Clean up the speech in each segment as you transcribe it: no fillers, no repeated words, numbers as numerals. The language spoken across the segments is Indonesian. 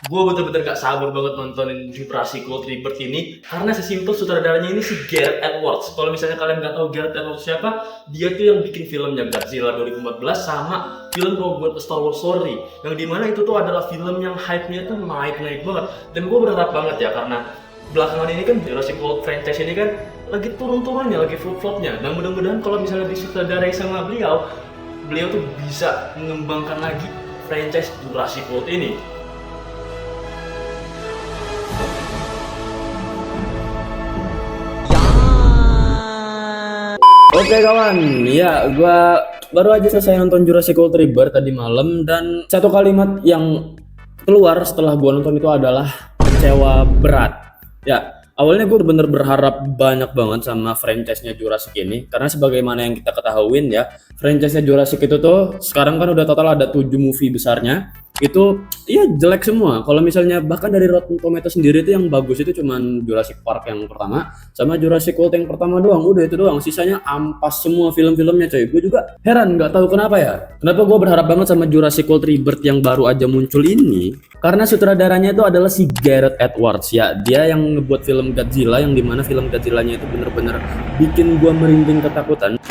Gue bener-bener gak sabar banget nontonin Jurassic World Rebirth ini karena sesimpel sutradaranya ini si Gareth Edwards. Kalau misalnya kalian nggak tahu Gareth Edwards siapa, dia tuh yang bikin filmnya Godzilla 2014 sama film Rogue One: A Star Wars Story, yang dimana itu tuh adalah film yang hype-nya tuh naik banget. Dan gue berharap banget ya, karena belakangan ini kan Jurassic World franchise ini kan lagi turun-turunnya, lagi flop-flopnya. Dan mudah-mudahan kalau misalnya disutradarai sama beliau tuh bisa mengembangkan lagi franchise Jurassic World ini. Oke kawan, ya gua baru aja selesai nonton Jurassic World Rebirth tadi malam, dan satu kalimat yang keluar setelah gua nonton itu adalah kecewa berat. Ya, awalnya gue bener berharap banyak banget sama franchise-nya Jurassic ini, karena sebagaimana yang kita ketahuin ya, franchise-nya Jurassic itu tuh sekarang kan udah total ada 7 movie besarnya. Itu iya jelek semua. Kalau misalnya bahkan dari Rotten Tomatoes sendiri itu yang bagus itu cuman Jurassic Park yang pertama sama Jurassic World yang pertama doang, udah itu doang, sisanya ampas semua film-filmnya coy. Gue juga heran, nggak tahu kenapa ya, kenapa gue berharap banget sama Jurassic World Rebirth yang baru aja muncul ini, karena sutradaranya itu adalah si Gareth Edwards ya. Dia yang ngebuat film Godzilla, yang dimana film Godzilla-nya itu bener-bener bikin gue merinding ketakutan.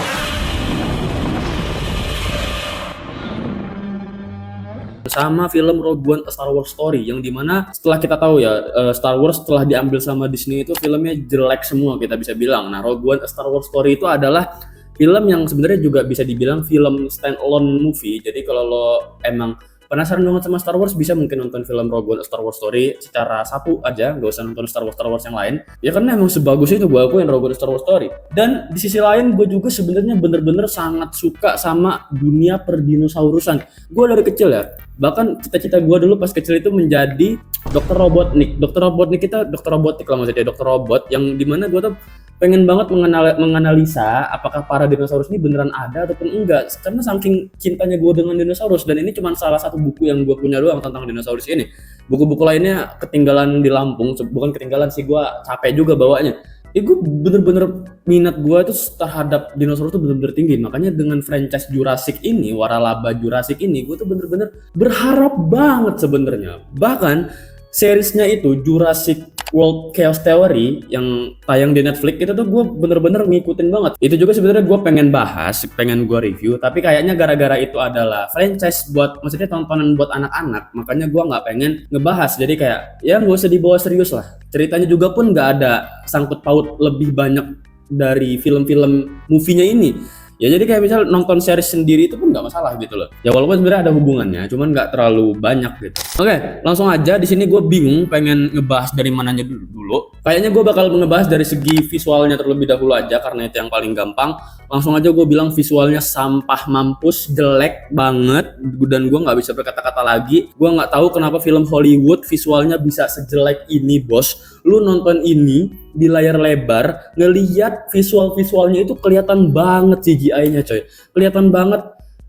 Sama film Rogue One: A Star Wars Story, yang dimana setelah kita tahu ya, Star Wars setelah diambil sama Disney itu filmnya jelek semua kita bisa bilang. Nah, Rogue One: A Star Wars Story itu adalah film yang sebenarnya juga bisa dibilang film stand-alone movie. Jadi kalau lo emang penasaran banget sama Star Wars, bisa mungkin nonton film Rogue One: A Star Wars Story secara satu aja, gak usah nonton Star Wars yang lain. Ya karena emang sebagus itu gue akuin Rogue One: A Star Wars Story. Dan di sisi lain gue juga sebenarnya bener-bener sangat suka sama dunia perdinosaurusan. Gue dari kecil ya, bahkan cita-cita gue dulu pas kecil itu menjadi Dr. Robotnik. Dr. Robotnik kita Dr. Robotik lah maksudnya, Dr. Robot, yang dimana gue tuh pengen banget menganalisa apakah para dinosaurus ini beneran ada ataupun enggak, karena saking cintanya gue dengan dinosaurus. Dan ini cuma salah satu buku yang gue punya doang tentang dinosaurus ini. Buku-buku lainnya ketinggalan di Lampung, bukan ketinggalan sih, gue capek juga bawanya. Gue bener-bener minat gue itu terhadap dinosaurus tuh bener-bener tinggi. Makanya dengan franchise Jurassic ini, waralaba Jurassic ini, gue tuh bener-bener berharap banget sebenarnya. Bahkan seriesnya itu Jurassic World Chaos Theory yang tayang di Netflix itu tuh gue bener-bener ngikutin banget. Itu juga sebenarnya gue pengen bahas, pengen gue review, tapi kayaknya gara-gara itu adalah franchise buat, maksudnya tontonan buat anak-anak, makanya gue nggak pengen ngebahas. Jadi kayak ya nggak usah dibawa serius lah. Ceritanya juga pun nggak ada sangkut paut lebih banyak dari film-film movie-nya ini. Ya jadi kayak misal nonton series sendiri itu pun nggak masalah gitu loh. Ya walaupun sebenarnya ada hubungannya, cuman nggak terlalu banyak gitu. Oke, langsung aja. Di sini gue bingung pengen ngebahas dari mananya dulu. Kayaknya gue bakal ngebahas dari segi visualnya terlebih dahulu aja, karena itu yang paling gampang. Langsung aja gue bilang visualnya sampah mampus, jelek banget, dan gue nggak bisa berkata-kata lagi. Gue nggak tahu kenapa film Hollywood visualnya bisa sejelek ini, bos. Lu nonton ini di layar lebar, ngelihat visualnya itu kelihatan banget CGI-nya coy, kelihatan banget.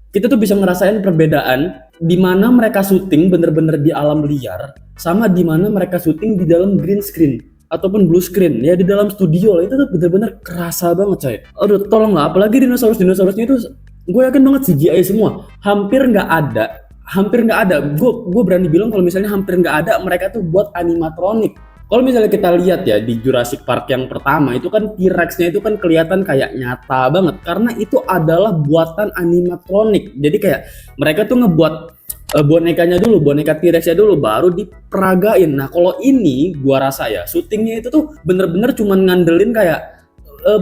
Kita tuh bisa ngerasain perbedaan di mana mereka syuting bener-bener di alam liar sama di mana mereka syuting di dalam green screen ataupun blue screen ya, di dalam studio. Itu tuh bener-bener kerasa banget coy. Aduh tolong lah, apalagi dinosaurusnya itu gue yakin banget CGI semua, hampir nggak ada. Gue berani bilang kalau misalnya hampir nggak ada, mereka tuh buat animatronik. Kalau misalnya kita lihat ya di Jurassic Park yang pertama itu kan T-Rex-nya itu kan kelihatan kayak nyata banget karena itu adalah buatan animatronik. Jadi kayak mereka tuh ngebuat bonekanya dulu, boneka T-Rex-nya dulu baru diperagain. Nah, kalau ini gua rasa ya syutingnya itu tuh bener-bener cuman ngandelin kayak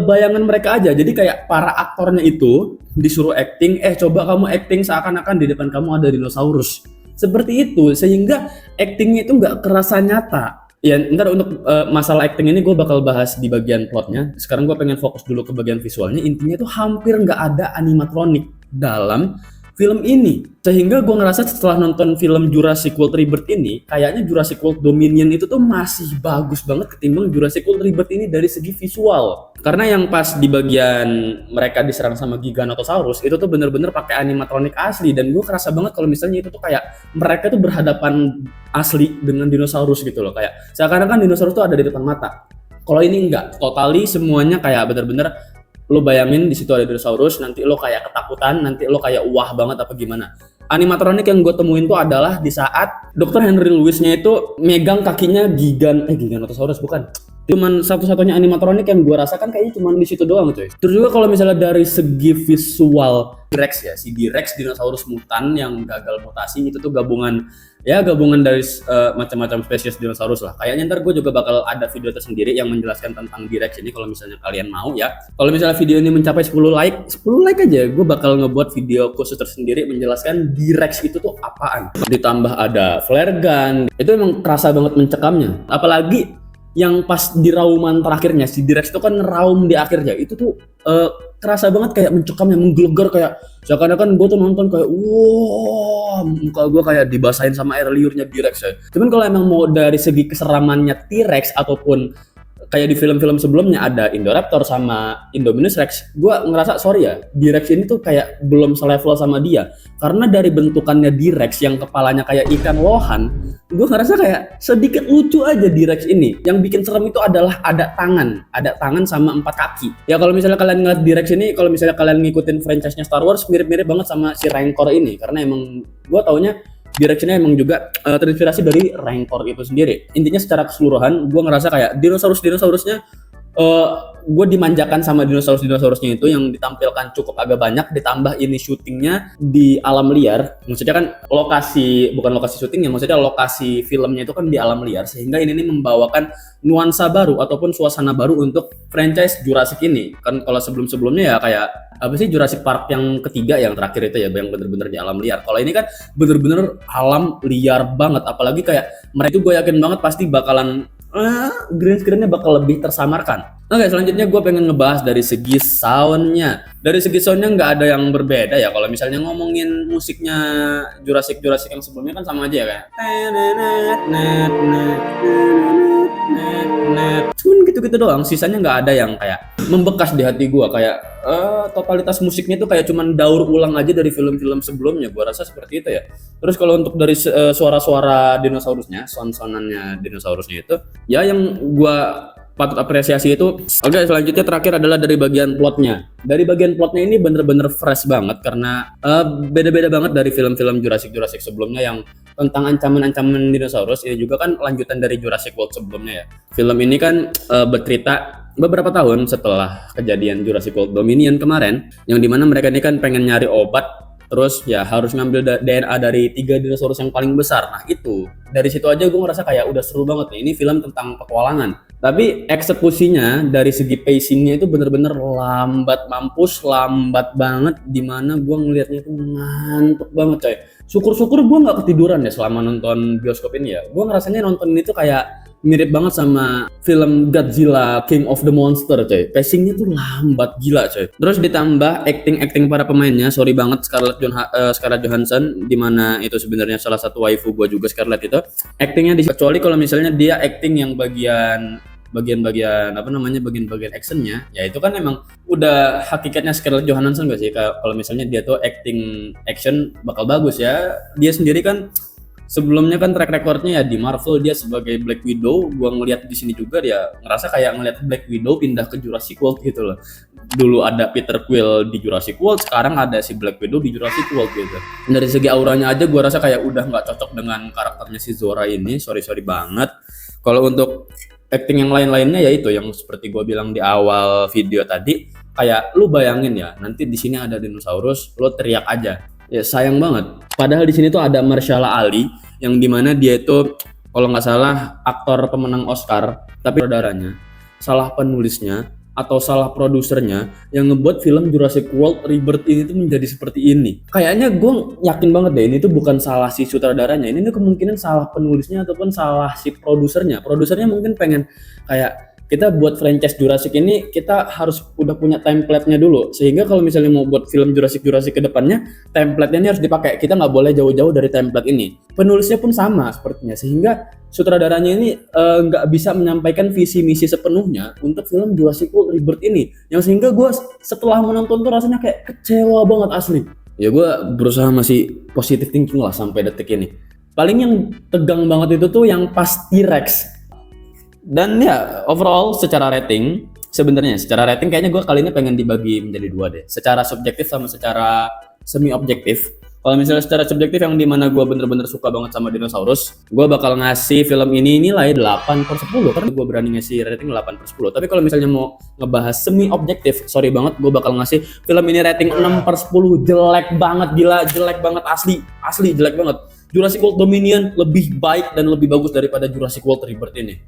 bayangan mereka aja. Jadi kayak para aktornya itu disuruh acting, coba kamu acting seakan-akan di depan kamu ada dinosaurus. Seperti itu, sehingga actingnya itu nggak kerasa nyata. Ya ntar untuk masalah acting ini gue bakal bahas di bagian plotnya. Sekarang gue pengen fokus dulu ke bagian visualnya. Intinya tuh hampir nggak ada animatronik dalam film ini, sehingga gue ngerasa setelah nonton film Jurassic World Rebirth ini, kayaknya Jurassic World Dominion itu tuh masih bagus banget ketimbang Jurassic World Rebirth ini dari segi visual. Karena yang pas di bagian mereka diserang sama Giganotosaurus itu tuh bener-bener pakai animatronik asli, dan gue kerasa banget kalau misalnya itu tuh kayak mereka tuh berhadapan asli dengan dinosaurus gitu loh, kayak seakan-akan dinosaurus tuh ada di depan mata. Kalau ini enggak, totally semuanya kayak bener-bener lo bayangin di situ ada dinosaurus, nanti lo kayak ketakutan, nanti lo kayak wah banget apa gimana. animatronik yang gue temuin tuh adalah di saat Dr. Henry Lewis-nya itu megang kakinya Giganotosaurus, bukan. Cuman satu-satunya animatronik yang gue rasakan kayaknya cuman di situ doang coy. Terus juga kalau misalnya dari segi visual T-Rex ya, si T-Rex dinosaurus mutan yang gagal mutasi itu tuh gabungan dari macam-macam spesies dinosaurus lah. Kayaknya ntar gue juga bakal ada video tersendiri yang menjelaskan tentang T-Rex ini kalau misalnya kalian mau ya. Kalau misalnya video ini mencapai 10 like aja, gue bakal ngebuat video khusus tersendiri menjelaskan T-Rex itu tuh apaan. Ditambah ada flare gun, itu emang kerasa banget mencekamnya. Apalagi yang pas di rauman terakhirnya, si T-Rex itu kan raum di akhirnya, itu tuh kerasa banget kayak mencekamnya, menggelegar, kayak seakan-akan gue tuh nonton kayak wow, muka gue kayak dibasahin sama air liurnya T-Rex ya. Cuman kalau emang mau dari segi keseramannya T-Rex ataupun kayak di film-film sebelumnya ada Indoraptor sama Indominus Rex, gue ngerasa sorry ya, T-Rex ini tuh kayak belum selevel sama dia. Karena dari bentukannya T-Rex yang kepalanya kayak ikan lohan, gue ngerasa kayak sedikit lucu aja T-Rex ini. Yang bikin serem itu adalah ada tangan sama 4 kaki. Ya kalau misalnya kalian ngeliat T-Rex ini, kalau misalnya kalian ngikutin franchise-nya Star Wars, mirip-mirip banget sama si Rancor ini. Karena emang gue taunya T-Rex ini emang juga terinspirasi dari Rancor itu sendiri. Intinya secara keseluruhan gue ngerasa kayak dinosaurusnya gue dimanjakan sama dinosaurusnya itu yang ditampilkan cukup agak banyak, ditambah ini syutingnya di alam liar. Maksudnya kan bukan lokasi syutingnya, maksudnya lokasi filmnya itu kan di alam liar, sehingga ini membawakan nuansa baru ataupun suasana baru untuk franchise Jurassic ini. Kan kalau sebelumnya ya kayak apa sih, Jurassic Park yang ketiga yang terakhir itu ya, yang bener-bener di alam liar. Kalau ini kan bener-bener alam liar banget, apalagi kayak mereka itu gue yakin banget pasti bakalan green screen-nya bakal lebih tersamarkan. Oke, selanjutnya gue pengen ngebahas dari segi sound-nya. Dari segi sound-nya nggak ada yang berbeda ya. Kalau misalnya ngomongin musiknya Jurassic yang sebelumnya kan sama aja ya, kayak cuman gitu-gitu doang. Sisanya nggak ada yang kayak membekas di hati gue. Kayak totalitas musiknya itu kayak cuman daur ulang aja dari film-film sebelumnya. Gue rasa seperti itu ya. Terus kalau untuk dari suara-suara dinosaurusnya, sound-soundannya dinosaurusnya itu, ya yang gue patut apresiasi itu. Oke, selanjutnya terakhir adalah dari bagian plotnya. Dari bagian plotnya ini bener-bener fresh banget karena beda-beda banget dari film-film Jurassic sebelumnya yang tentang ancaman-ancaman dinosaurus. Ini juga kan lanjutan dari Jurassic World sebelumnya ya. Film ini kan bercerita beberapa tahun setelah kejadian Jurassic World Dominion kemarin, yang dimana mereka ini kan pengen nyari obat, terus ya harus ngambil DNA dari 3 dinosaurus yang paling besar. Nah itu, dari situ aja gue ngerasa kayak udah seru banget nih. Ini film tentang petualangan. Tapi eksekusinya dari segi pacingnya itu bener-bener lambat banget. Dimana gue ngelihatnya itu ngantuk banget coy. Syukur-syukur gue gak ketiduran ya selama nonton bioskop ini ya. Gue ngerasanya nonton ini tuh kayak mirip banget sama film Godzilla King of the Monster coy. Pacingnya tuh lambat gila coy. Terus ditambah acting para pemainnya, sorry banget Scarlett Johansson, dimana itu sebenarnya salah satu waifu gue juga Scarlett itu. Actingnya kecuali kalau misalnya dia acting yang bagian actionnya, ya itu kan emang udah hakikatnya Scarlett Johansson gak sih? Kalau misalnya dia tuh acting action bakal bagus ya. Dia sendiri kan sebelumnya kan track recordnya ya di Marvel dia sebagai Black Widow. Gua ngeliat di sini juga dia ngerasa kayak ngeliat Black Widow pindah ke Jurassic World gitu loh. Dulu ada Peter Quill di Jurassic World, sekarang ada si Black Widow di Jurassic World gitu. Dari segi auranya aja gua rasa kayak udah nggak cocok dengan karakternya si Zora ini. Sorry banget. Kalau untuk acting yang lain-lainnya ya itu yang seperti gue bilang di awal video tadi, kayak lu bayangin ya, nanti di sini ada dinosaurus, lu teriak aja. Ya sayang banget. Padahal di sini tuh ada Mahershala Ali yang dimana dia itu kalau nggak salah aktor pemenang Oscar, tapi saudaranya salah penulisnya atau salah produsernya yang ngebuat film Jurassic World Rebirth ini tuh menjadi seperti ini. Kayaknya gue yakin banget deh ini tuh bukan salah si sutradaranya, ini tuh kemungkinan salah penulisnya ataupun salah si produsernya. Produsernya mungkin pengen kayak kita buat franchise Jurassic ini kita harus udah punya template-nya dulu, sehingga kalau misalnya mau buat film Jurassic ke depannya template-nya ini harus dipakai, kita nggak boleh jauh-jauh dari template ini. Penulisnya pun sama sepertinya, sehingga sutradaranya ini nggak bisa menyampaikan visi misi sepenuhnya untuk film Jurassic World Rebirth ini, yang sehingga gue setelah menonton tuh rasanya kayak kecewa banget asli. Ya gue berusaha masih positive thinking lah sampai detik ini. Paling yang tegang banget itu tuh yang pas T-Rex. Dan ya overall secara rating kayaknya gue kali ini pengen dibagi menjadi 2 deh, secara subjektif sama secara semi objektif. Kalau misalnya secara subjektif yang dimana gue bener-bener suka banget sama dinosaurus, gue bakal ngasih film ini nilai 8/10 karena gue berani ngasih rating 8/10. Tapi kalau misalnya mau ngebahas semi objektif, sorry banget, gue bakal ngasih film ini rating 6/10. Jelek banget, gila, jelek banget, asli jelek banget. Jurassic World Dominion lebih baik dan lebih bagus daripada Jurassic World Rebirth ini.